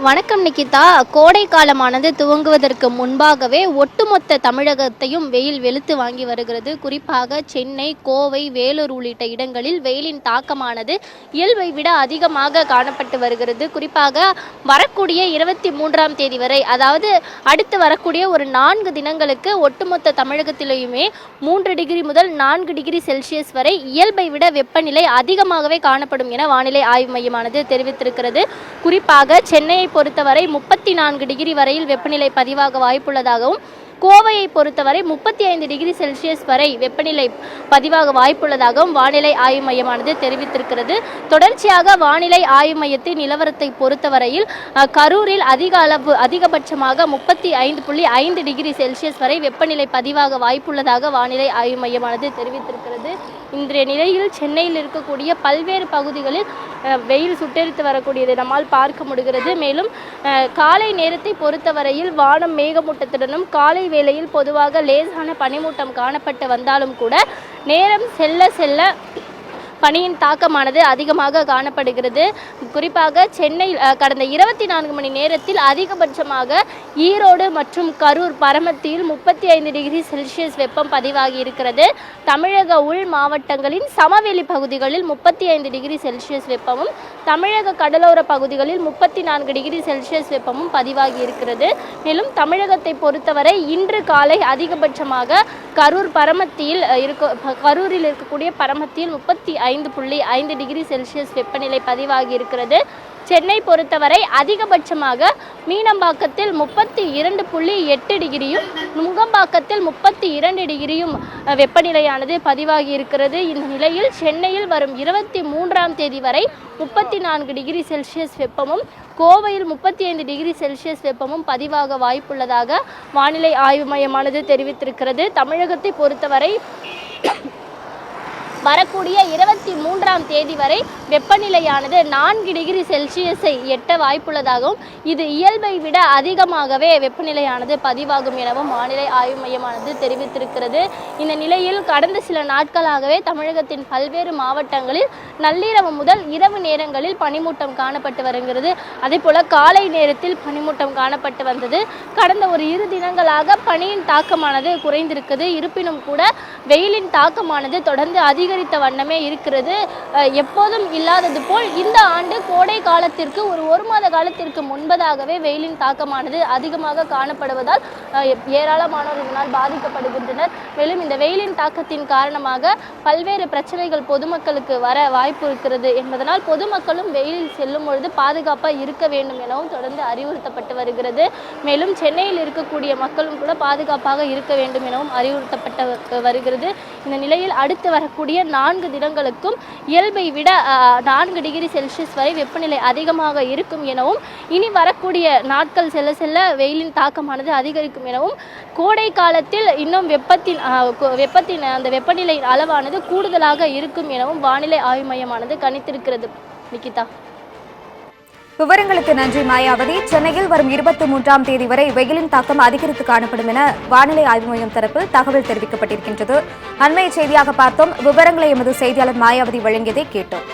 வணக்கம் நிகிதா. கோடை காலமானது துவங்குவதற்கு முன்பாகவே ஒட்டுமொத்த தமிழகத்தையும் வெயில் வெளுத்து வாங்கி வருகிறது. குறிப்பாக சென்னை, கோவை, வேலூர் உள்ளிட்ட இடங்களில் வெயிலின் தாக்கமானது இயல்பை விட அதிகமாக காணப்பட்டு வருகிறது. குறிப்பாக வரக்கூடிய 23ஆம் தேதி வரை, அதாவது அடுத்து வரக்கூடிய ஒரு 4 தினங்களுக்கு ஒட்டுமொத்த தமிழகத்திலேயுமே 3 டிகிரி முதல் 4 டிகிரி செல்சியஸ் வரை இயல்பை விட வெப்பநிலை அதிகமாகவே காணப்படும் என வானிலை ஆய்வு மையமானது தெரிவித்திருக்கிறது. குறிப்பாக சென்னை பொறுத்தவரை 34 டிகிரி வரையில் வெப்பநிலை பதிவாக வாய்ப்புள்ளதாகவும், கோவையை பொறுத்தவரை 35 டிகிரி செல்சியஸ் வரை வெப்பநிலை பதிவாக வாய்ப்புள்ளதாகவும் வானிலை ஆய்வு மையமானது தெரிவித்திருக்கிறது. தொடர்ச்சியாக வானிலை ஆய்வு மையத்தின் நிலவரத்தை பொறுத்தவரையில் கரூரில் அதிகபட்சமாக 35.5 டிகிரி செல்சியஸ் வரை வெப்பநிலை பதிவாக வாய்ப்புள்ளதாக வானிலை ஆய்வு மையமானது தெரிவித்திருக்கிறது. இன்றைய நிலையில் சென்னையில் இருக்கக்கூடிய பல்வேறு பகுதிகளில் வெயில் சுட்டெரித்து வரக்கூடியதை நம்மால் பார்க்க முடிகிறது. மேலும் காலை நேரத்தை பொறுத்தவரையில் வானம் மேகமூட்டத்துடனும், காலை வேளையில் பொதுவாக லேசான பனிமூட்டம் காணப்பட்டு வந்தாலும் கூட நேரம் செல்ல செல்ல பனியின் தாக்கமானது அதிகமாக காணப்படுகிறது. குறிப்பாக சென்னையில் கடந்த 24 மணி நேரத்தில் அதிகபட்சமாக ஈரோடு மற்றும் கரூர், பரமத்தியில் 35 டிகிரி செல்சியஸ் வெப்பம் பதிவாகி இருக்கிறது. தமிழக உள் மாவட்டங்களின் சமவெளி பகுதிகளில் 35 டிகிரி செல்சியஸ் வெப்பமும், தமிழக கடலோர பகுதிகளில் 34 டிகிரி செல்சியஸ் வெப்பமும் பதிவாகி இருக்கிறது. மேலும் தமிழகத்தை பொறுத்தவரை இன்று காலை அதிகபட்சமாக கரூரில் இருக்கக்கூடிய பரமத்தியில் 35.5 டிகிரி செல்சியஸ் வெப்பநிலை பதிவாகி இருக்கிறது. சென்னை பொறுத்தவரை அதிகபட்சமாக மீனம்பாக்கத்தில் 32.8 டிகிரியும், நுங்கம்பாக்கத்தில் 32 டிகிரியும் வெப்பநிலையானது பதிவாகி இருக்கிறது. இந்த நிலையில் சென்னையில் வரும் 23ஆம் தேதி வரை 34 டிகிரி செல்சியஸ் வெப்பமும், கோவையில் 35 டிகிரி செல்சியஸ் வெப்பமும் பதிவாக வாய்ப்புள்ளதாக வானிலை ஆய்வு மையமானது தெரிவித்திருக்கிறது. தமிழகத்தை பொறுத்தவரை வரக்கூடிய 23ஆம் தேதி வரை வெப்பநிலையானது 4 டிகிரி செல்சியஸை எட்ட வாய்ப்புள்ளதாகவும், இது இயல்பை விட அதிகமாகவே வெப்பநிலையானது பதிவாகும் எனவும் வானிலை ஆய்வு மையமானது தெரிவித்திருக்கிறது. இந்த நிலையில் கடந்த சில நாட்களாகவே தமிழகத்தின் பல்வேறு மாவட்டங்களில் நள்ளிரவு முதல் இரவு நேரங்களில் பனிமூட்டம் காணப்பட்டு வருகிறது. அதேபோல காலை நேரத்தில் பனிமூட்டம் காணப்பட்டு வந்தது. கடந்த ஒரு 2 தினங்களாக பனியின் தாக்கமானது குறைந்திருக்கிறது. இருப்பினும் கூட வெயிலின் தாக்கமானது தொடர்ந்து அதிகரித்த வண்ணமே இருக்கிறது. எப்போதும் இல்லாதது போல் இந்த ஆண்டு கோடை காலத்திற்கு ஒரு மாத காலத்திற்கு முன்பதாகவே வெயிலின் தாக்கமானது அதிகமாக காணப்படுவதால் ஏராளமானோர் இதனால் பாதிக்கப்படுகின்றனர். மேலும் இந்த வெயிலின் தாக்கத்தின் காரணமாக பல்வேறு பிரச்சனைகள் பொதுமக்களுக்கு வர வாய்ப்பு இருக்கிறது என்பதனால் பொதுமக்களும் வெயிலில் செல்லும் பொழுது பாதுகாப்பாக இருக்க வேண்டும் எனவும் தொடர்ந்து அறிவுறுத்தப்பட்டு வருகிறது. மேலும் சென்னையில் இருக்கக்கூடிய மக்களும் கூட பாதுகாப்பாக இருக்க வேண்டும் எனவும் அறிவுறுத்தப்பட்டு வருகிறது. இந்த நிலையில் அடுத்து வரக்கூடிய 4 தினங்களுக்கும் இயல்பை விட 4 டிகிரி செல்சியஸ் வரை வெப்பநிலை அதிகமாக இருக்கும் எனவும், இனி வரக்கூடிய நாட்கள் செல்ல செல்ல வெயிலின் தாக்கமானது அதிகரிக்கும் எனவும், கோடை காலத்தில் இன்னும் வெப்பத்தின் அந்த வெப்பநிலை அளவானது கூடுதலாக இருக்கும் எனவும் வானிலை ஆய்வு மையமானது கணித்திருக்கிறது. நிகிதா, விவரங்களுக்கு நன்றி மாயாவதி. சென்னையில் வரும் 23ஆம் தேதி வரை வெயிலின் தாக்கம் அதிகரித்து காணப்படும் என வானிலை ஆய்வு மையம் தரப்பில் தகவல் தெரிவிக்கப்பட்டிருக்கின்றது. அண்மை செய்தியாக பார்த்தோம். விவரங்களை எமது செய்தியாளர் மாயாவதி வழங்கியதை கேட்டோம்.